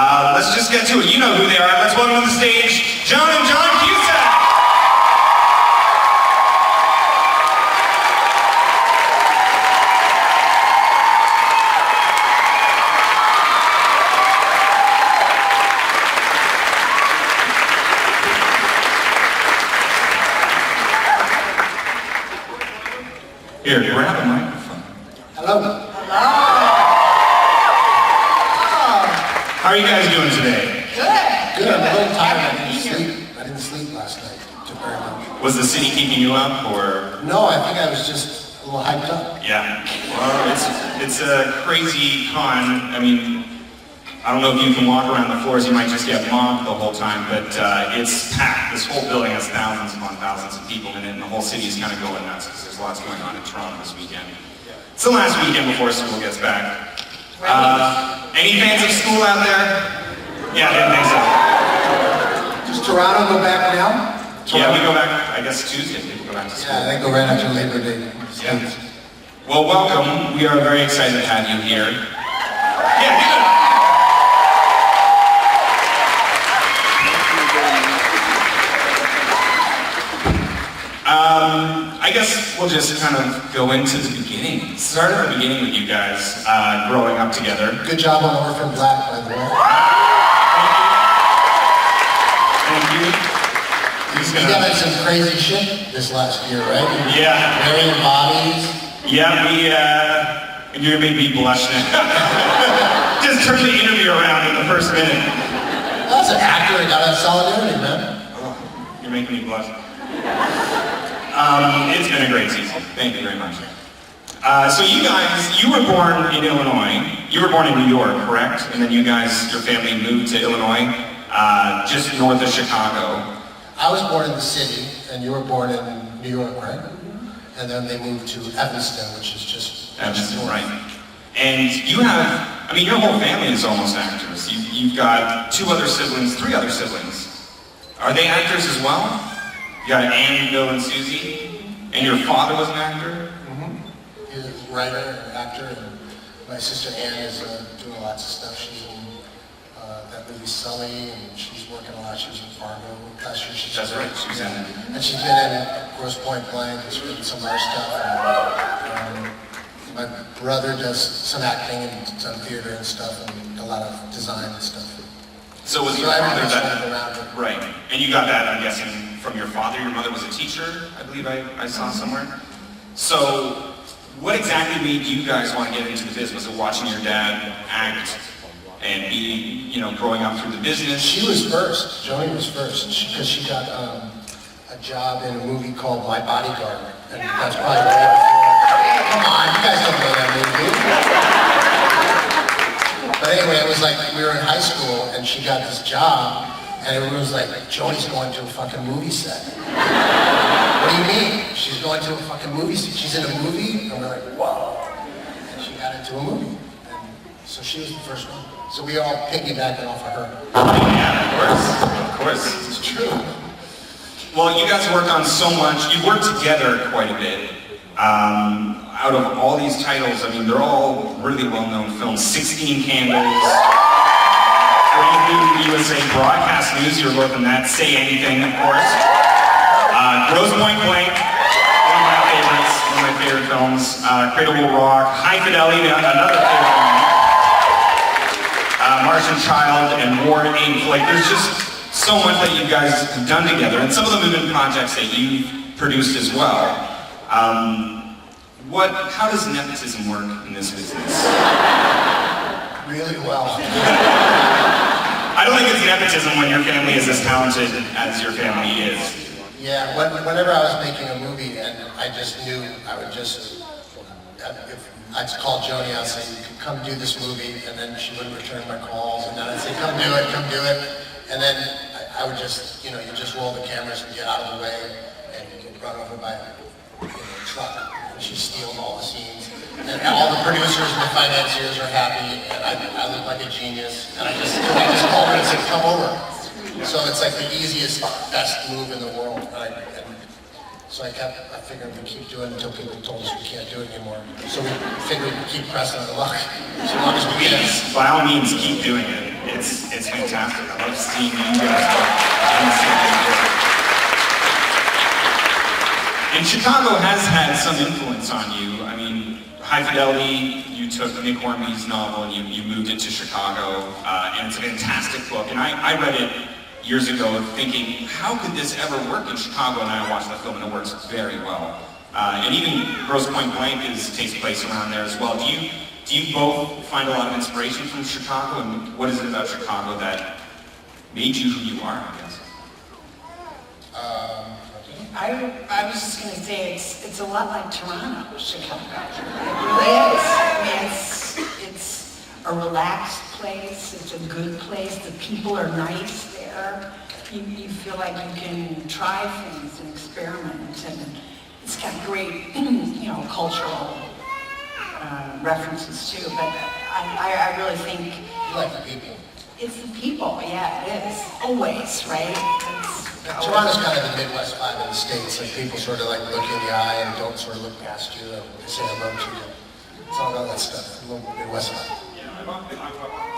Let's just get to it. You know who they are. Let's welcome to the stage, Joan and John Cusack. Here, grab a microphone. Hello. Hello. How are you guys doing today? Good. Good. I'm a little tired. I didn't sleep last night. Took very much. Was the city keeping you up, or? No, I think I was just a little hyped up. Yeah. Well, it's a crazy con. I mean, I don't know if you can walk around the floors. You might just get mobbed the whole time, but it's packed. This whole building has thousands upon thousands of people in it, and the whole city is kind of going nuts because there's lots going on in Toronto this weekend. It's the last weekend before school gets back. Any fans of school out there? Yeah, I didn't think so. Does Toronto go back now? Yeah, we go back, I guess Tuesday, people go back to school. Yeah, they go right after Labor Day. Yeah. Well, welcome. We are very excited to have you here. Yeah, give it up. I guess we'll just kind of go into the beginning. Start at the beginning with you guys growing up together. Good job on Orphan Black, by the way. Thank you. You got some crazy shit this last year, right? Yeah. Burying bodies. Yeah, and you're gonna make me blush now. Just turn the interview around in the first minute. That's an actor that gotta have solidarity, man. Oh, you're making me blush. It's been a great season. Thank you very much. So you guys, you were born in Illinois. You were born in New York, correct? And then you guys, your family moved to Illinois, just north of Chicago. I was born in the city, and you were born in New York, right? And then they moved to Evanston, which is just Evanston, right? And you have, I mean, your whole family is almost actors. You've got three other siblings. Are they actors as well? You got Anne, Bill, and Susie, and your father was an actor? Mm-hmm. He's a writer and actor, and my sister Anne is doing lots of stuff. She's in that movie Sully, and she's working a lot. She was in Fargo last year. That's right, she was in it. And she's been in Grosse Pointe Blank, and she's doing some other stuff. And, my brother does some acting and some theater and stuff, and a lot of design and stuff. So was your father that? Right, and you got that, I'm guessing, from your father. Your mother was a teacher, I believe I saw somewhere. So, what exactly made you guys want to get into the business? Was it watching your dad act and be, growing up through the business? She was first. Joni was first because she got a job in a movie called My Bodyguard, and that's probably way before. Come on, you guys don't know that movie. But anyway, it was like we were in high school, and she got this job. And everyone was like, Joni's going to a fucking movie set. What do you mean? She's going to a fucking movie set. She's in a movie? And we're like, whoa. And she got into a movie. And so she was the first one. So we all piggybacking off of her. Yeah, of course. It's true. Well, you guys worked on so much. You worked together quite a bit. Out of all these titles, I mean, they're all really well-known films. 16 Candles. USA Broadcast News, you were both in that. Say Anything, of course. Grosse Pointe Blank, one of my favorites, one of my favorite films. Cradle Will Rock, High Fidelity, another favorite one. Martian Child, and War Inc. Like, there's just so much that you guys have done together, and some of them have been projects that you've produced as well. How does nepotism work in this business? Really well. I don't think it's nepotism when your family is as talented as your family is. Yeah, whenever I was making a movie and I just knew I would just, if I'd call Joni, I'd say, you can come do this movie, and then she wouldn't return my calls, and then I'd say, come do it. And then I would just, you just roll the cameras and get out of the way, and you get run over by a truck. She steals all the scenes, and all the producers and the financiers are happy, and I look like a genius, and I just called her and said, come over. So it's like the easiest, best move in the world. So I figured we'd keep doing it until people told us we can't do it anymore. So we figured we'd keep pressing the luck, as long as we can. By all means, keep doing it. It's fantastic. I love seeing you guys in the same theater. And Chicago has had some influence on you. I mean, High Fidelity, you took Nick Hornby's novel and you moved it to Chicago, and it's a fantastic book. And I read it years ago thinking, how could this ever work in Chicago? And I watched the film and it works very well. And even Grosse Point Blank takes place around there as well. Do you both find a lot of inspiration from Chicago? And what is it about Chicago that made you who you are, I guess? I was just going to say it's a lot like Toronto, Chicago. It really is. I mean, it's a relaxed place. It's a good place. The people are nice there. You feel like you can try things and experiment, and it's got great, cultural references too. But I really think You like the people. it's the people. Yeah, it is always right. Toronto's kind of the Midwest vibe of the States. Like people sort of like look you in the eye and don't sort of look past you and say hello to you. It's all about that stuff. A little Midwest vibe.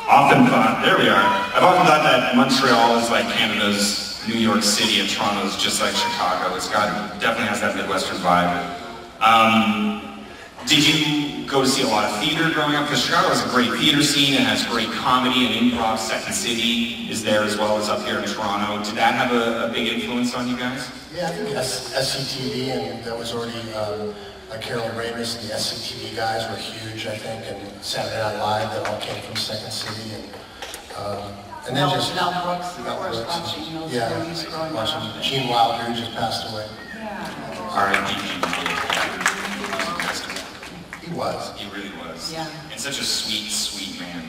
Often thought, there we are. I've often thought that Montreal is like Canada's New York City and Toronto's just like Chicago. Definitely has that Midwestern vibe. Did you go to see a lot of theater growing up? Because Chicago has a great theater scene. It has great comedy and improv. Second City is there as well as up here in Toronto. Did that have a big influence on you guys? Yeah, I think SCTV, and that was already Carol Ramis and the SCTV guys were huge, I think, and Saturday Night Live, that all came from Second City. And then just Mel Brooks, Mel of course, Brooks, watching those yeah, movies growing watching up. Gene Wilder, who just passed away. Yeah. R.I.P. He was. He really was. Yeah. And such a sweet, sweet man.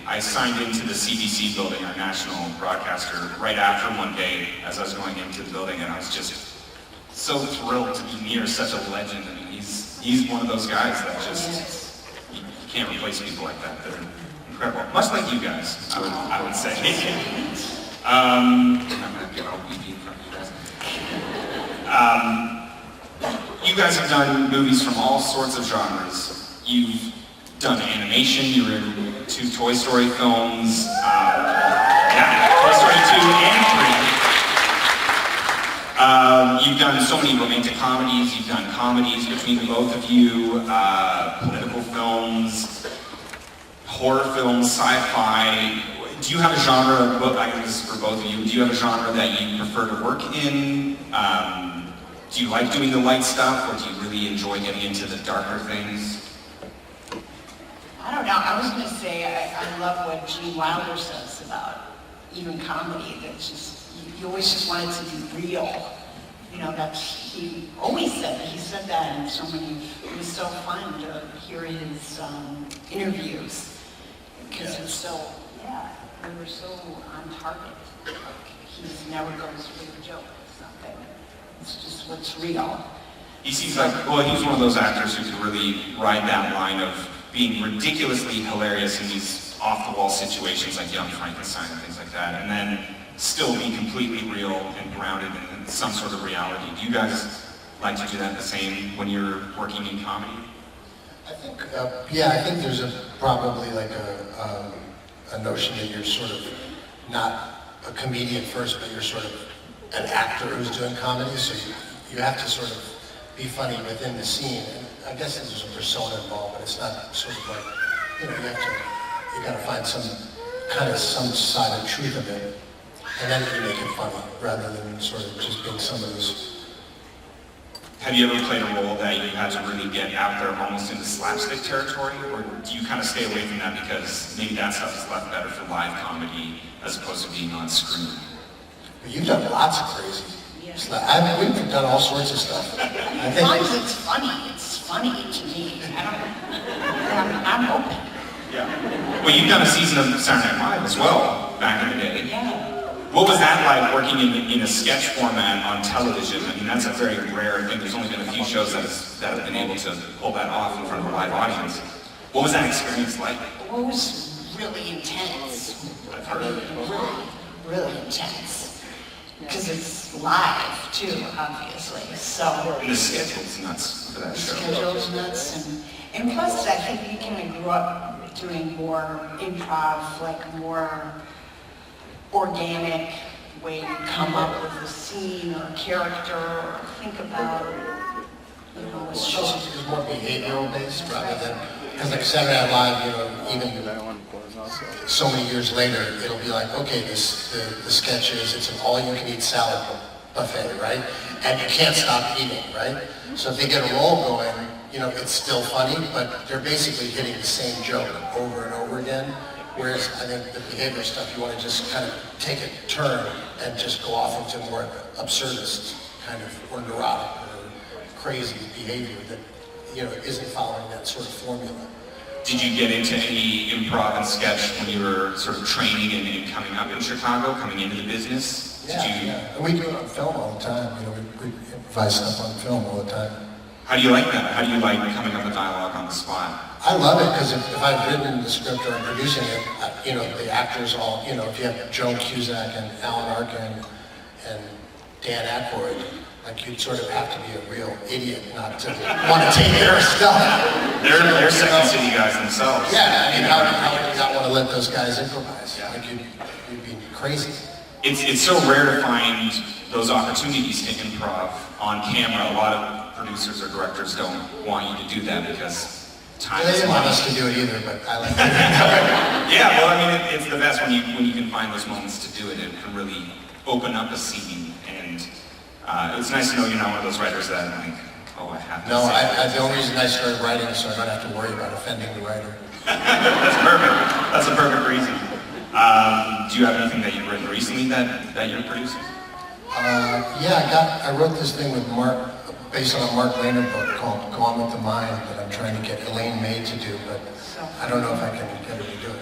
I signed into the CBC building, our national broadcaster, right after one day as I was going into the building, and I was just so thrilled to be near such a legend. I mean, he's one of those guys that just, you can't replace people like that. They're incredible. Much like you guys, I would say. I'm gonna get all weepy in front of you guys. You guys have done movies from all sorts of genres. You've done animation, you were in 2 Toy Story films, Toy Story 2 and 3. You've done so many romantic comedies, you've done comedies between the both of you, political films, horror films, sci-fi. Do you have a genre, I guess for both of you, do you have a genre that you prefer to work in? Do you like doing the light stuff, or do you really enjoy getting into the darker things? I don't know. I was going to say I love what Gene Wilder says about even comedy. That just you always just want it to be real. He always said that. He said that in so many. It was so fun to hear his interviews because it's so they were so on target. Like, he never goes for a joke or something. It's just what's real. He seems like, he's one of those actors who can really ride that line of being ridiculously hilarious in these off-the-wall situations like Young Frankenstein and things like that, and then still be completely real and grounded in some sort of reality. Do you guys like to do that the same when you're working in comedy? I think, I think there's probably like a notion that you're sort of not a comedian first, but you're sort of an actor who's doing comedy, so you have to sort of be funny within the scene. And I guess there's a persona involved, but it's not sort of like, you gotta find some side of truth of it, and then you make it funny, rather than sort of just being some of those. Have you ever played a role that you had to really get out there almost into slapstick territory, or do you kind of stay away from that because maybe that stuff is left better for live comedy as opposed to being on screen? You've done lots of crazy stuff. We've done all sorts of stuff. As long as it's funny to me. I'm open. Yeah. Well, you've done a season of Saturday Night Live as well, back in the day. Yeah. What was that like working in a sketch format on television? I mean, that's a very rare thing. There's only been a few shows that have been able to pull that off in front of a live audience. What was that experience like? It was really intense. I've heard of it. Really intense. Because it's live, too, obviously. So And the schedule's nuts for that the show. schedule's nuts. And plus, I think we kind of grew up doing more improv, like more organic way to come up with a scene or a character or think about, you know, a show. It's more behavioral based rather than, because like Saturday Night Live, you know, even so many years later, it'll be like, okay, the sketch is, it's an all-you-can-eat salad buffet, right? And you can't stop eating, right? So if they get a roll going, you know, it's still funny, but they're basically hitting the same joke over and over again. Whereas I think the behavior stuff, you want to just kind of take a turn and just go off into more absurdist kind of, or neurotic or crazy behavior that, you know, isn't following that sort of formula. Did you get into any improv and sketch when you were sort of training and coming up in Chicago, coming into the business? Yeah, and we do it on film all the time. You know, we improvise stuff on film all the time. How do you like that? How do you like coming up with dialogue on the spot? I love it because if I've written the script or I'm producing it, you know, the actors all, you know, if you have Joan Cusack and Alan Arkin and Dan Aykroyd, like you'd sort of have to be a real idiot not to want to take their stuff. They're Second City guys themselves. Yeah, I mean, how would you not want to let those guys improvise? Yeah. Like you'd be crazy. It's so rare to find those opportunities to improv on camera. A lot of producers or directors don't want you to do that because time They is didn't want money. us to do it either, but I like it. Yeah, well, I mean, it's the best when you can find those moments to do it. It can really open up a scene, and it's nice to know you're not one of those writers that like, oh, I have to. No, say the only reason I started writing is so I don't have to worry about offending the writer. That's perfect. That's a perfect reason. Do you have anything that you've written recently that you're producing? Yeah, I wrote this thing with Mark, based on a Mark Lehner book called Gone with the Mind that I'm trying to get Elaine May to do, but I don't know if I can get her to do it.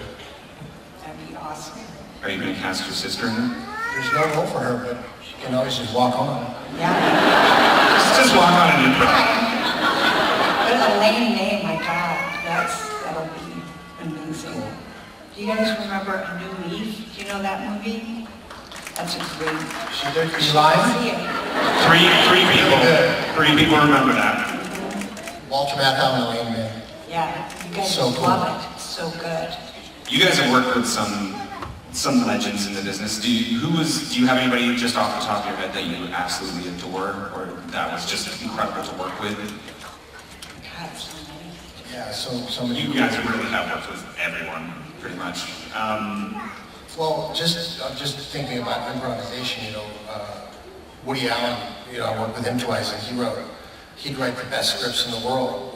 That'd be awesome. Are you going to cast your sister in it? There's no role for her, but she can always just walk on. Yeah. Just walk on and improv. But Elaine May, my God, that'll be amazing. Do you guys remember A New Leaf? Do you know that movie? That's a great. She did Eli. See it. Three people remember that. Walter Matthau and Elaine May. Yeah, you guys So cool. love it. It's so good. You guys have worked with some legends in the business. Do you have anybody just off the top of your head that you absolutely adore, or that was just incredible to work with? God, so many. Yeah, so many. You guys really have worked with everyone, pretty much. Well, I'm just thinking about improvisation, you know, Woody Allen, you know, I worked with him twice, and he'd write the best scripts in the world,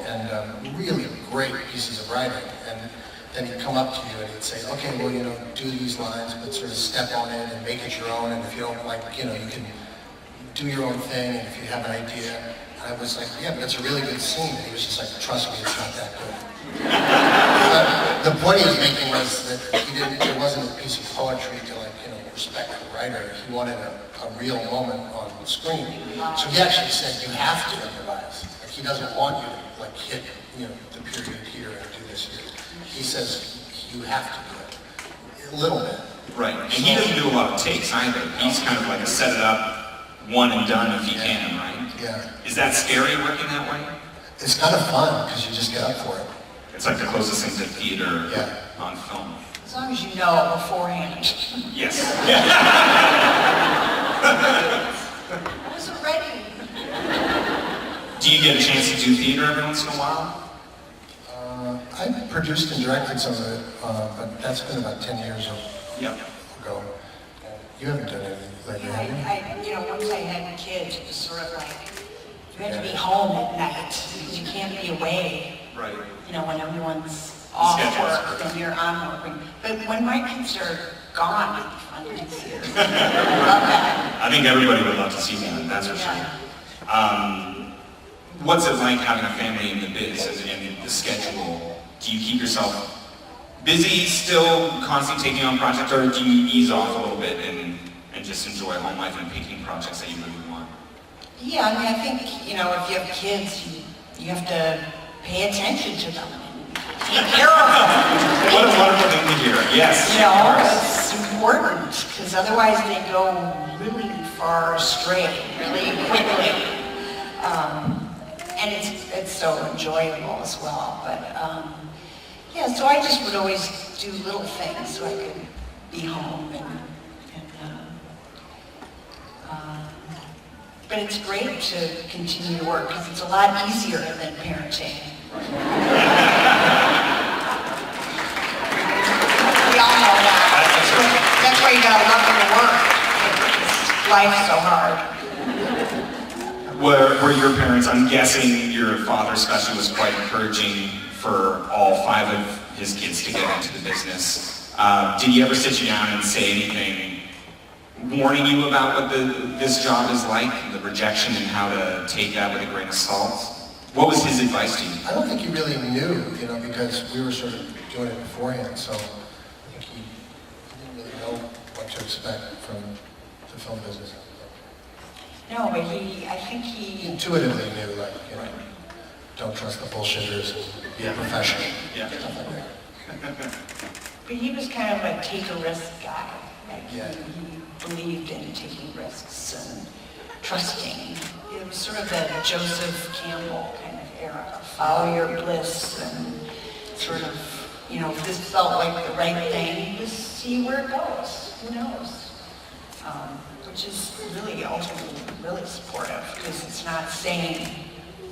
and really great pieces of writing, and then he'd come up to you and he'd say, okay, well, you know, do these lines, but sort of step on it and make it your own, and if you don't like, you know, you can do your own thing, and if you have an idea. And I was like, yeah, but it's a really good scene, and he was just like, trust me, it's not that good. The point he was making was that there wasn't a piece of poetry to, like, you know, respect the writer. He wanted a real moment on the screen. So he actually said, you have to improvise. Like, he doesn't want you to, like, hit, you know, the period here and do this here. He says, you have to do it. A little bit. Right, and he doesn't do a lot of takes either. He's kind of like a set it up, one and done if he can, right? Yeah. Is that scary working that way? It's kind of fun because you just get up for it. It's like the closest thing to theater Yeah. on film. As long as you know beforehand. Yes. I wasn't ready. Do you get a chance to do theater every once in a while? I produced and directed some of it, but that's been about 10 years Yep. ago. You haven't done anything lately, have you? You know, once I had kids, it was sort of like, you had to be home at night, because you can't be away, Right. you know, when everyone's off work and you're on work. But when my kids are gone, it'd be fun to do theater. I love that. I think everybody would love to see that, that's for sure. What's it like having a family in the biz and the schedule? Do you keep yourself busy still, constantly taking on projects, or do you ease off a little bit and just enjoy home life and picking projects that you really want? Yeah, I mean, I think, you know, if you have kids, you have to pay attention to them and take care of them. What a wonderful thing to hear. Yes. You know, it's important, because otherwise they go really far astray really quickly. And it's so enjoyable as well. But Yeah, so I just would always do little things so I could be home but it's great to continue to work because it's a lot easier than parenting. We all know that. That's why you gotta love your work. Life's so hard. Were your parents, I'm guessing your father especially was quite encouraging for all 5 of his kids to get into the business. Did he ever sit you down and say anything warning you about what this job is like, the rejection and how to take that with a grain of salt? What was his advice to you? I don't think he really knew, because we were sort of doing it beforehand, so I think he didn't really know what to expect from the film business. No, but I think he Intuitively knew, don't trust the bullshitters and be a professional. Yeah. Stuff like that. But he was kind of a take-a-risk guy. Yeah. He believed in taking risks and trusting. It was sort of the Joseph Campbell kind of era. Follow your bliss and sort of, if this felt like the right thing, just see where it goes. Who knows? Which is really ultimately really supportive because it's not saying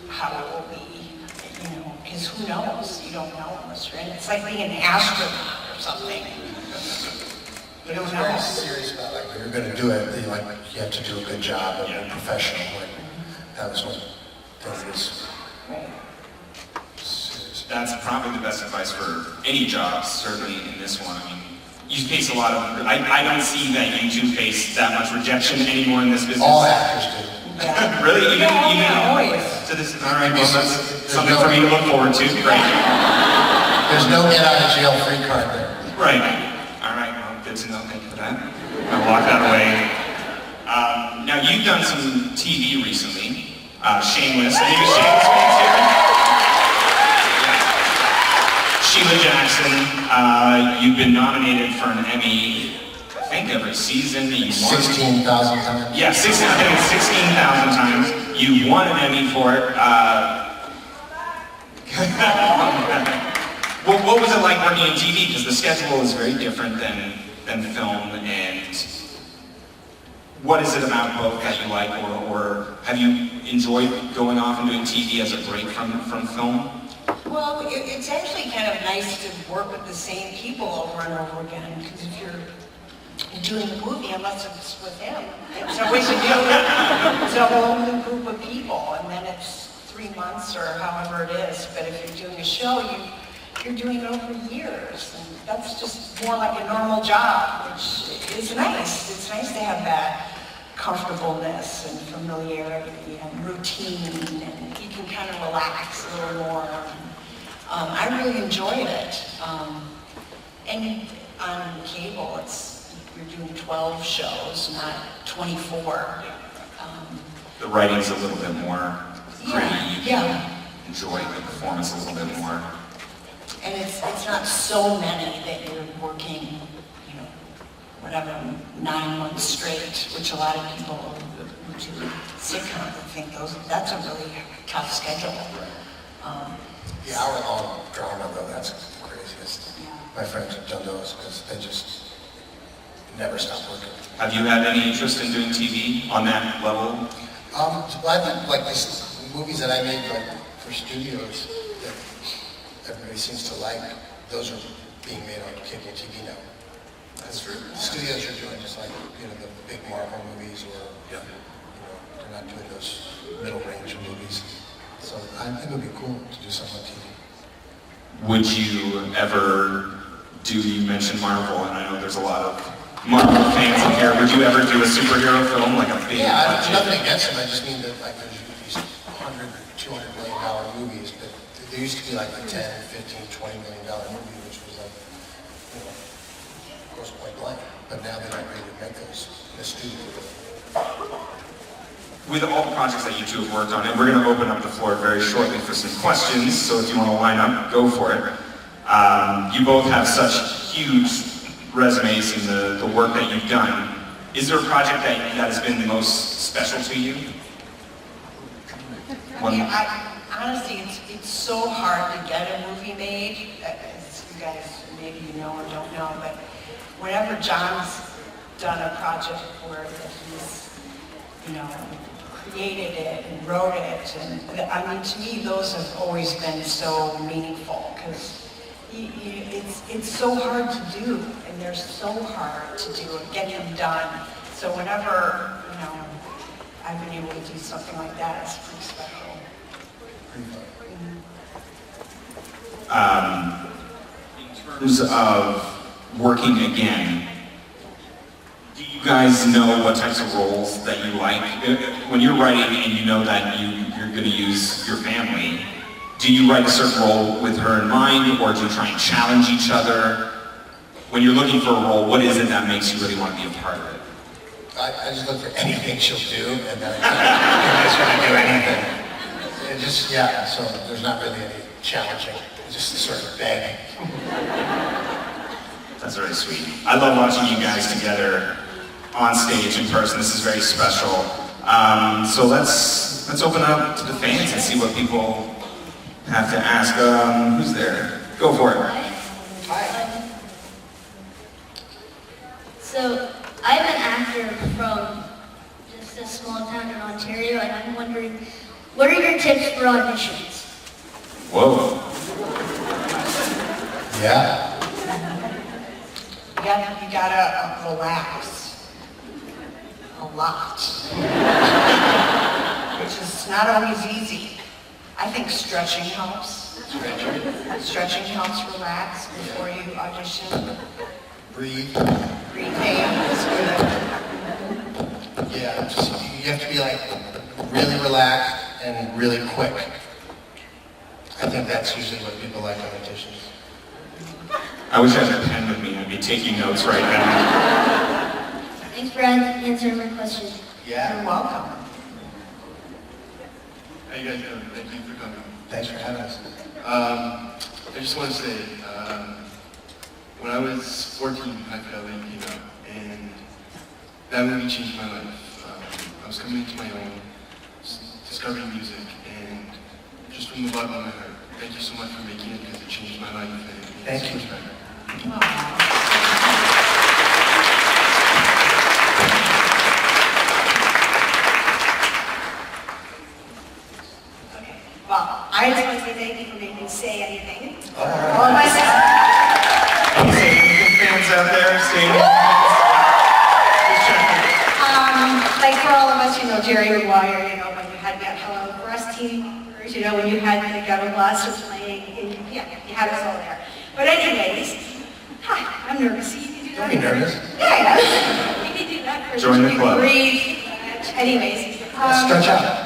how it will be, because who knows? You don't know unless you're in it. It's like being an astronaut or something. You He was don't very know. serious about if you're going to do it, you have to do a good job and be professional. That was one thing he was Right. serious. That's probably the best advice for any job, certainly in this one. I mean, you face a lot of, I don't see that you two face that much rejection anymore in this business. All actors do. Yeah. Really? Even always. to this, all right, well, that's something for me to look forward to. Great. There's no get out of jail free card there. Right. All right, well, good to know. Thank you for that. I'll walk that away. Now, you've done some TV recently. Shameless. Any Shameless fans here? Sheila Jackson, you've been nominated for an Emmy, I think every season. You won. 16,000 times. Yeah, 16,000 times. You won an Emmy for it. What was it like working in TV? Because the schedule is very different than film. And what is it about both that you like, or have you enjoyed going off and doing TV as a break from film? Well, it's actually kind of nice to work with the same people over and over again, because if you're doing the movie, unless it's with him, it's always a whole new group of people, and then it's 3 months or however it is. But if you're doing a show, you're doing it over years, and that's just more like a normal job, which is nice. It's nice to have that comfortableness and familiarity and routine, and you can kind of relax a little more. I really enjoyed it. And on cable, you're doing 12 shows, not 24. The writing's a little bit more gritty. You Yeah. can enjoy the performance a little bit more. And it's not so many that you're working, 9 months straight, which a lot of people who do sitcoms think that's a really tough schedule. The hour-long drama, though, that's the craziest. My friends have done those because they just never stop working. Have you had any interest in doing TV on that level? Well, I think these movies that I made for studios that everybody seems to like, those are being made on cable TV now. That's true. The studios are doing just like the big Marvel movies, or they're not doing those middle range movies. So I think it would be cool to do something on TV. Would you ever you mentioned Marvel, and I know there's a lot of Marvel fans in here. Would you ever do a superhero film, like a big Yeah, I have budget? nothing against them. I just mean that there's these $100, $200 million movies, but there used to be like a $10, $15, $20 million movie, which was gross point blank. But now they're not ready to make those in the studio. With all the projects that you two have worked on, and we're going to open up the floor very shortly for some questions, so if you want to line up, go for it. You both have such huge resumes in the work that you've done. Is there a project that has been the most special to you? Honestly, it's so hard to get a movie made. you guys, maybe you know or don't know, but whenever John's done a project where that he's, you know, created it and wrote it, and I mean, to me, those have always been so meaningful, because it's so hard to do, and they're so hard to do and get them done. So whenever, you know, I've been able to do something like that, it's pretty special. In terms of working again, do you guys know what types of roles that you like? When you're writing and you know that you're going to use your family, do you write a certain role with her in mind, or do you try and challenge each other? When you're looking for a role, what is it that makes you really want to be a part of it? I just look for anything she'll do, and then I just want to do anything. It just, yeah, so there's not really any challenging. It's just sort of begging. That's very sweet. I love watching you guys together on stage in person. This is very special. So let's open up to the fans and see what people have to ask. Who's there? Go for it. Hi. So, I'm an actor from just a small town in Ontario, and I'm wondering, what are your tips for auditions? Whoa. Yeah. You gotta relax a lot, which is not always easy. I think stretching helps. Stretching helps relax before you audition. Breathe. Breathing is good. Yeah, just, you have to be like really relaxed and really quick. I think that's usually what people like on auditions. I wish I had a pen with me. I'd be taking notes right now. Thanks for answering my question. Yeah. You're welcome. How you guys doing? Thank you for coming. Thanks for having us. I just want to say, when I was 14, High Fidelity came out, and that movie changed my life. I was coming into my own, discovering music, and just from the bottom of my heart, thank you so much for making it, because it changed my life. And Thank so you. much better. Well, I just want to say thank you for making me say anything. All All right. of my stuff. Fans out there, stay Like for all of us, you know, Jerry Maguire, you know, when you had that Hello for Us team, you know, when you had the Ghetto Blasters playing, and yeah, you had us all there. But anyways, hi, I'm nervous. You can do that. Don't be nervous. Yeah, yeah. You can do that for Join the club. Breathe. Anyways. Stretch out.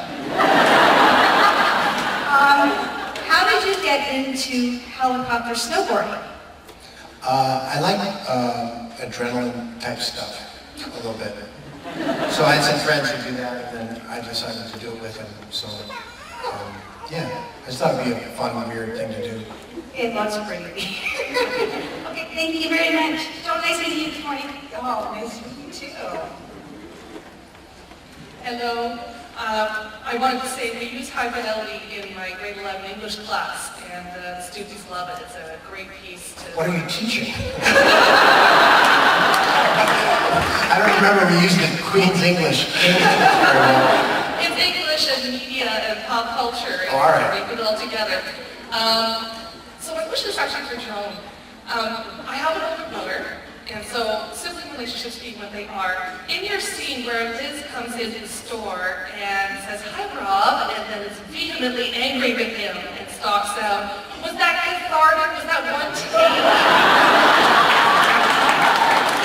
How did you get into helicopter snowboarding? I like adrenaline type stuff a little bit. So I had some friends who do that, and then I decided to do it with them. So yeah, I just thought it'd be a fun, weird thing to do. It looks pretty. Okay, thank you very much. So nice meeting you this morning. Oh, nice to meet you too. Hello. I wanted to say we use High Fidelity in my grade 11 English class, and the students love it. It's a great piece to... What are you teaching? I don't remember we used the Queen's English. It's English and media and pop culture, and Oh, all right. we put it all together. So my question is actually for Joan. I have an older brother, and so sibling relationships being what they are. In your scene where Liz comes into the store and says, "Hi, Rob," and then is vehemently angry with him and stalks out, was that cathartic? Was that one take?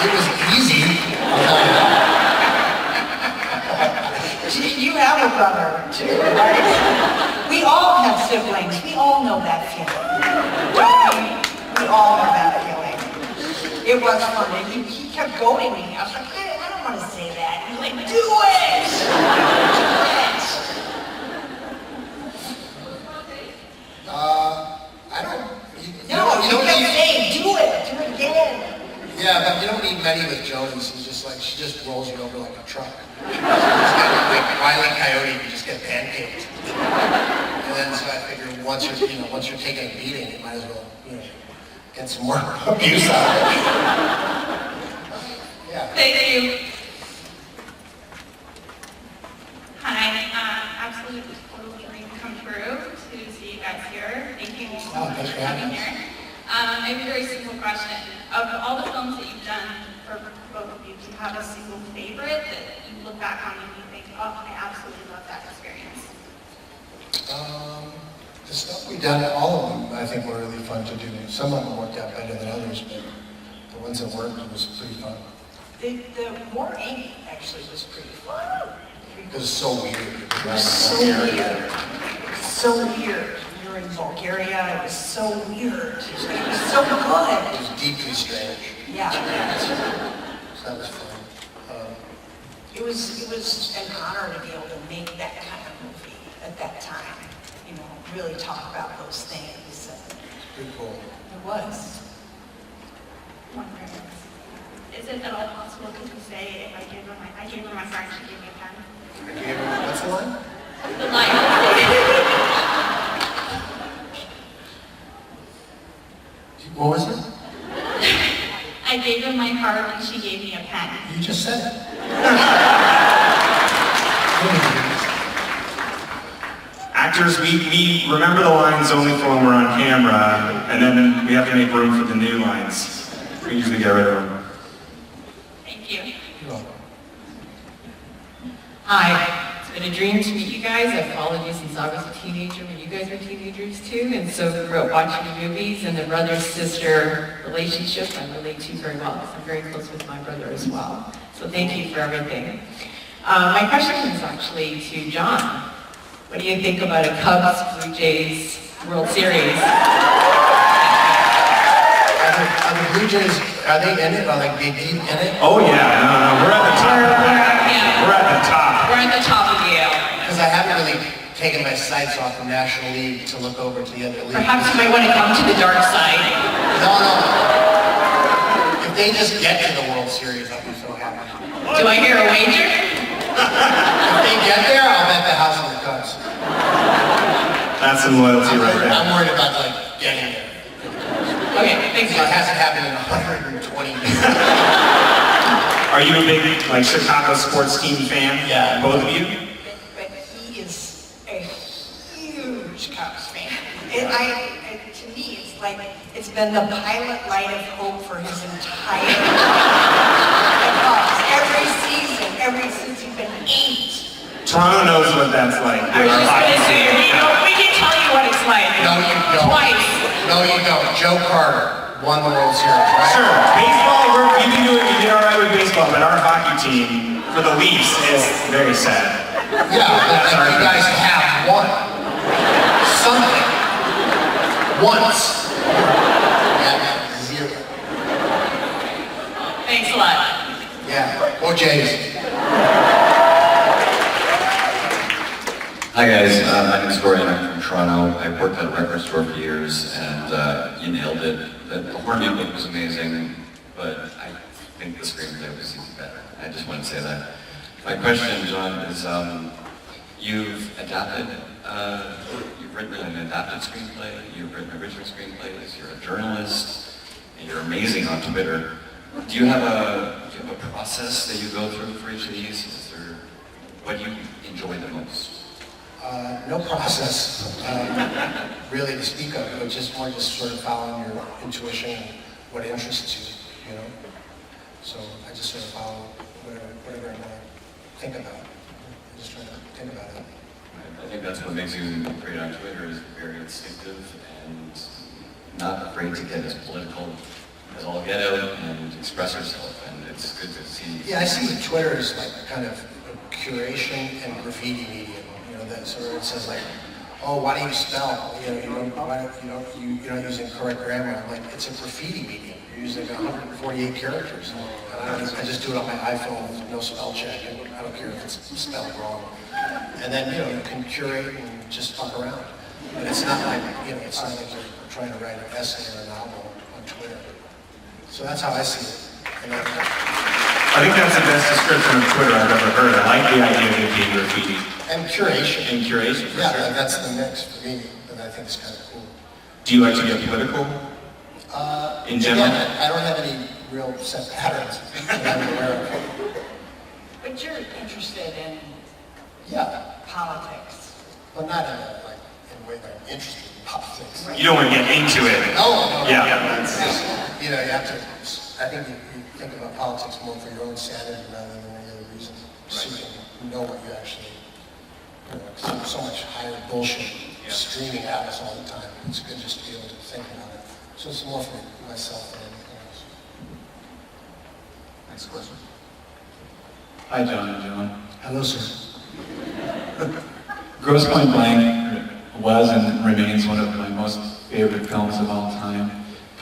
It was easy. I'll tell you that. You have a brother too, right? We all have siblings. We all know that feeling. Don't we? We all know that feeling. It was fun, and he kept goading me. I was like, I don't want to say that. He's like, do it! I don't. No, you don't kept need. saying, do it again. Yeah, but you don't need many with Jones. He's just like she just rolls you over like a truck. Like Wile E. Coyote, you just get pancaked. And then so I figure once you're taking a beating, you might as well get some more abuse out of it. Yeah. Thank you. Hi, absolutely totally dream come true to see you guys here. Thank you so Oh, much thanks for for having coming us. here. I have a very simple question. Of all the films that you've done for both of you, do you have a single favorite that you look back on and you think, oh, I absolutely love that experience? The stuff we've done, all of them, I think were really fun to do. Some of them worked out better than others, but the ones that worked, it was pretty fun. The More Ink actually was pretty fun. It was so weird. It was so weird. So weird. We were in Bulgaria, it was so weird. It was so good. It was deeply strange. Yeah. So that was fun. It was an honor to be able to make that kind of movie at that time. You know, really talk about those things. Pretty cool. It was. One question. Is it at all possible to say if I gave her my card, she gave me a pen? What's the line? The line. What was it? I gave her my heart and she gave me a pen. You just said it. Actors, we remember the lines only for when we're on camera, and then we have to make room for the new lines. We usually get rid of them. Thank you. You're welcome. Hi, it's been a dream to meet you guys. I've followed you since I was a teenager when you guys were teenagers too, and so grew up watching your movies and the brother-sister relationship I relate to very well because I'm very close with my brother as well. So thank you for everything. My question is actually to John. What do you think about a Cubs Blue Jays World Series? Are the Blue Jays, are they in it? Are they deep in it? Oh yeah, no, we're at the top. Yeah, We're at the top. we're at the top of the ale. Because I haven't really taken my sights off the National League to look over to the other league. Perhaps you might want to come to the dark side. No. If they just get to the World Series, I'll be so happy. Do I hear a wager? If they get there, I'll bet the house on the Cubs. That's some loyalty right there. I'm worried about like getting there. Okay, thanks. It hasn't happened in 120 years. Are you a big Chicago sports team fan? Yeah. Both of you? But he is a huge Cubs fan. To me, it's like it's been the pilot light of hope for his entire life. Every season, since he's been 8. Toronto knows what that's like. I was just going to say, we can tell you what it's like. No, you don't. Twice. No, you don't. Joe Carter won the World Series, right? Sure, baseball, we did all right with baseball, but our hockey team, for the Leafs, is very sad. Yeah, but like, you guys have won something once. Yeah, 0. Thanks a lot. Yeah, go Jays. Hi guys, my name is Gordon. I'm from Toronto. I worked at a record store for years, and you nailed it. The horny book was amazing, but I think the screenplay was even better. I just want to say that. My question, John, is you've adapted, you've written an adapted screenplay, you've written original screenplays, you're a journalist, and you're amazing on Twitter. Do you have a process that you go through for each of these? Is there, what do you enjoy the most? No process, really to speak of, but just more just sort of following your intuition and what interests you, you know? So I just sort of follow whatever I want to think about. I just try to think about it. I think that's what makes you great on Twitter, is very instinctive and not afraid to get as political as all get out and express yourself, and it's good to see. Yeah, I see Twitter as like kind of a curation and graffiti medium. You know, that sort of, it says like, oh, why do you spell? You're not using correct grammar. I'm like, it's a graffiti medium. You're using 148 characters. And I just do it on my iPhone with no spell check. I don't care if it's spelled wrong. And then, you can curate and just fuck around. But it's not like, it's not like you're trying to write an essay or a novel on Twitter. So that's how I see it. And I think that's the best description of Twitter I've ever heard. I like the idea of it being graffiti. and curation. And curation, for Yeah, sure. that's the mix for me, that I think is kind of cool. Do you like to get political? In general? Again, I don't have any real set patterns that I'm aware of. But you're interested in Yeah, politics. but not in a way that I'm interested in politics. You don't want to get into it. No. Yeah. You know, you have to, I think you think about politics more for your own sanity rather than any other reason. So you can know what you actually, you know, 'cause there's so much higher bullshit streaming at us all the time. It's good just to be able to think about it. So it's more for myself than anything else. Next question. Hi, John and John. Hello, sir. Grosse Point Blank was and remains one of my most favorite films of all time.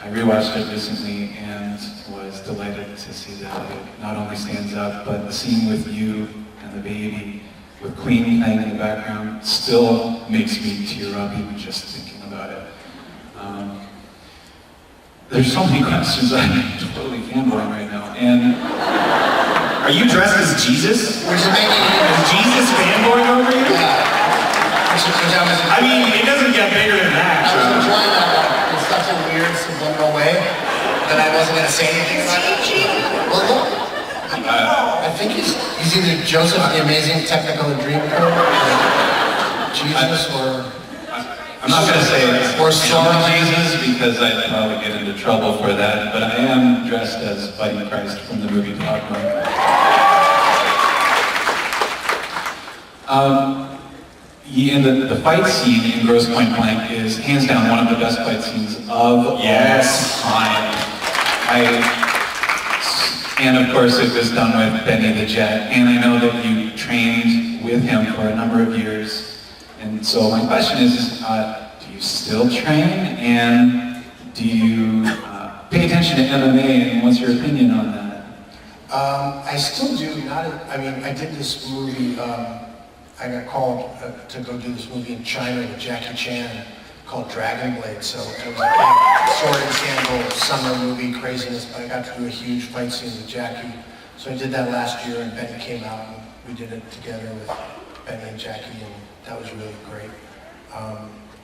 I rewatched it recently and was delighted to see that it not only stands up, but the scene with you and the baby, with Queen playing in the background, still makes me tear up even just thinking about it. There's so many questions I'm totally fanboying right now, and Are you dressed as Jesus? Which is making Is Jesus fanboying over you? which I mean, it doesn't get bigger than that. I was enjoying that in such a weird, subliminal way that I wasn't going to say anything about it. Well, look, I think he's either Joseph the Amazing Technicolor Dreamcoat, or Jesus, or I'm not going to say it's Or sorry. Jesus because I'd probably get into trouble for that, but I am dressed as Fighting Christ from the movie Dogma. And the fight scene in Grosse Point Blank is hands down one of the best fight scenes of all time. And of course it was done with Benny the Jet, and I know that you trained with him for a number of years. And so my question is, do you still train, and do you pay attention to MMA, and what's your opinion on that? I still do. I did this movie. I got called to go do this movie in China with Jackie Chan called Dragon Blade. So it was a big sword and sandal summer movie craziness. But I got to do a huge fight scene with Jackie. So I did that last year, and Benny came out, and we did it together with Benny and Jackie, and that was really great.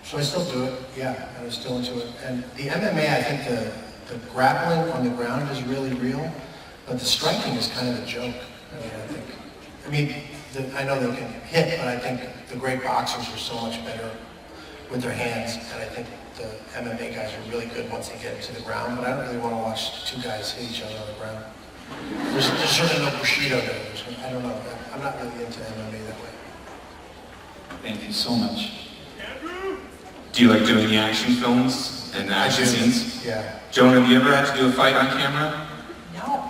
So I still do it, yeah, and I'm still into it. And the MMA, I think the grappling on the ground is really real, but the striking is kind of a joke. I know they can hit, but I think the great boxers are so much better with their hands, and I think the MMA guys are really good once they get into the ground, but I don't really want to watch two guys hit each other on the ground. There's certainly no Bushido there. I don't know, I'm not really into MMA that way. Thank you so much. Do you like doing the action films and the action scenes? Yeah. Joan, have you ever had to do a fight on camera? No.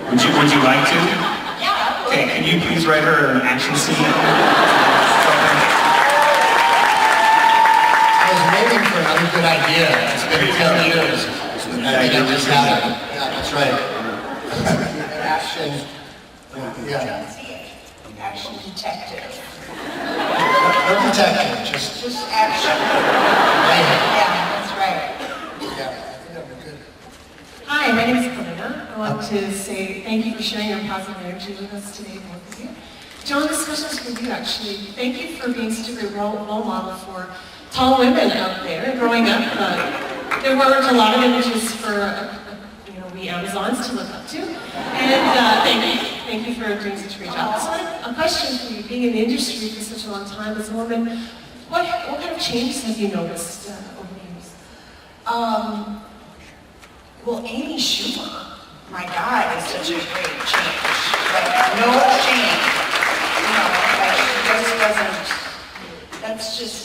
Would you like to? Yeah, Okay, can you please write her an action scene? I was waiting for another good idea. It's been 10 years. I think I just had it. Yeah, that's right. Action. Yeah. action detective. No detective, just Action. mayhem. Yeah, that's right. Yeah, I think that would be good. Hi, my name is Kalina. I want to say thank you for sharing your positive energy with us today, both of you. John, this question is for you, actually. Thank you for being such a great role model for tall women out there. Growing up, there weren't a lot of images for we Amazons to look up to. And thank you for doing such a great job. So a question for you, being in the industry for such a long time as a woman, what kind of changes have you noticed over the years? Well, Amy Schumer, my God, is such a great change. Like, no shame. She just doesn't, that's just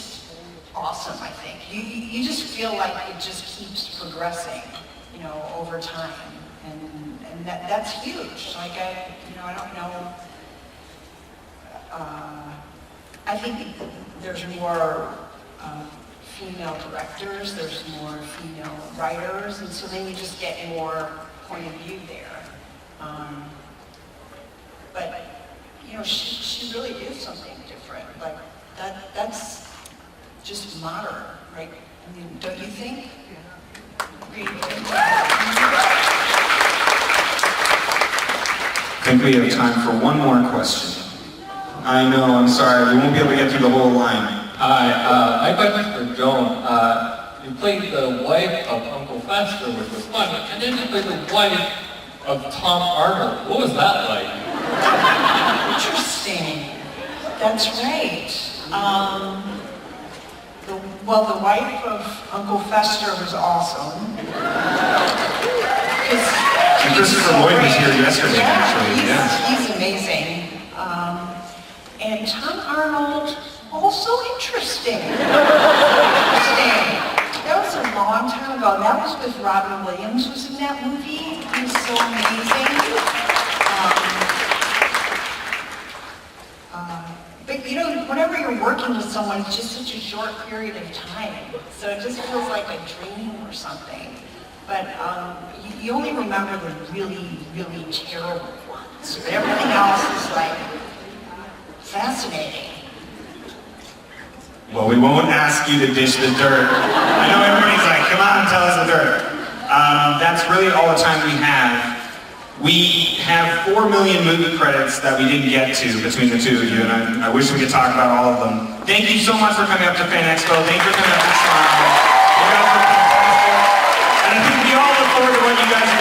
awesome, I think. You just feel like it just keeps progressing, over time. And that's huge. Like, I don't know. I think there's more female directors, there's more female writers, and so then you just get more point of view there. But she really is something different. Like that's just modern, right? I mean, don't you think? I think we have time for one more question. I know, I'm sorry, we won't be able to get through the whole line. Hi, my question is for Joan. you played the wife of Uncle Fester, which was fun, and then you played the wife of Tom Arnold. What was that like? Interesting. That's right. The wife of Uncle Fester was awesome. And Christopher Lloyd was here yesterday, actually, yeah. He's amazing. And Tom Arnold, also interesting. That was a long time ago. That was with Robin Williams was in that movie. He was so amazing. But you know, whenever you're working with someone, it's just such a short period of time. So it just feels like a dream or something. But you only remember the really, really terrible ones. But everything else is like fascinating. Well, we won't ask you to dish the dirt. I know everybody's like, come on, tell us the dirt. That's really all the time we have. We have 4 million movie credits that we didn't get to between the two of you, and I wish we could talk about all of them. Thank you so much for coming up to Fan Expo. Thank you for coming up to Toronto. You guys are fantastic. And I think we all look forward to what you guys are